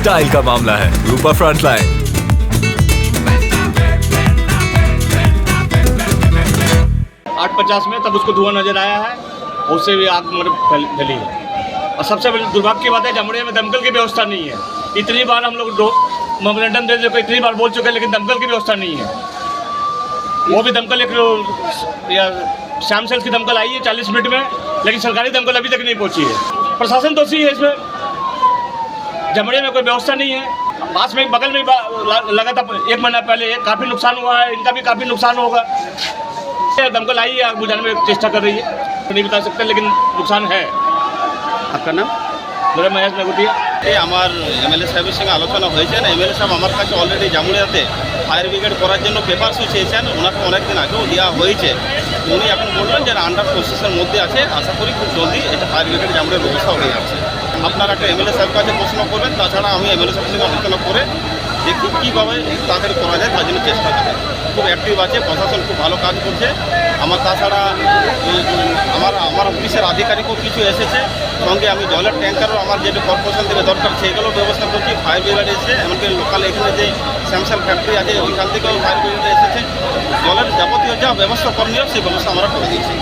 Style का मामला है। रूपा फ्रंटलाइन। 850 में तब उसको धुआं नजर आया है, उससे भी आग फैली है। और सबसे बड़ी दुर्भाग्य की बात है, जमुड़िया में दमकल की व्यवस्था नहीं है। इतनी बार हम लोग मेमोरेंडम दे को इतनी बार बोल चुके हैं, लेकिन दमकल की व्यवस्था नहीं है। वो भी दमकल एक या शाम सेल्स की दमकल आई है 40 मिनट में, लेकिन सरकारी दमकल अभी तक नहीं पहुंची है। प्रशासन दोषी है इसमें। जमुड़िया में कोई व्यवस्था नहीं है। पास में बगल में लगा था 1 महीना पहले, काफ़ी नुकसान हुआ है, इनका भी काफ़ी नुकसान होगा। दमकल आई है, आग बुझाने में चेष्टा कर रही है, नहीं बता सकते, लेकिन नुकसान है। আপনার নাম? मेरा महेश नेगुटिया। এই আমার এমএলএ সাহেবের সঙ্গে আলোচনা হয়েছে। এমএলএ সাহেব আমার কাছে অলরেডি জামুড়িয়াতে ফায়ার ব্রিগেড করার জন্য পেপারসও চেয়েছেন, ওনাকে অনেকদিন আগেও দেওয়া হয়েছে। উনি এখন বললেন যে আন্ডার প্রসেসের মধ্যে আছে, আশা করি খুব জলদি এটা ফায়ার ব্রিগেড জামুড়িয়ার ব্যবস্থা হয়ে যাচ্ছে। আপনারা একটা এমএলএ সাহেব কাছে প্রশ্ন করবেন, তাছাড়া আমি এমএলএ সাহেবের সঙ্গে আলোচনা করে দেখি কীভাবে তাদের করা যায় তার জন্য চেষ্টা করি। খুব অ্যাক্টিভ আছে, প্রশাসন খুব ভালো কাজ করছে। আমার তাছাড়া আমার অফিসের আধিকারিকও কিছু এসেছে, সঙ্গে আমি জলের ট্যাঙ্কারও আমার যেটা কর্পোরেশন থেকে দরকার সেগুলো ব্যবস্থা করছি। ফায়ার ব্রিগেড এসেছে, এমনকি লোকাল এখানে যে স্যামসাং ফ্যাক্টরি আছে ওইখান থেকেও ফায়ার ব্রিগেড এসেছে। জলের যাবতীয় যা ব্যবস্থা করণীয় সেই ব্যবস্থা আমরা করে দিয়েছি।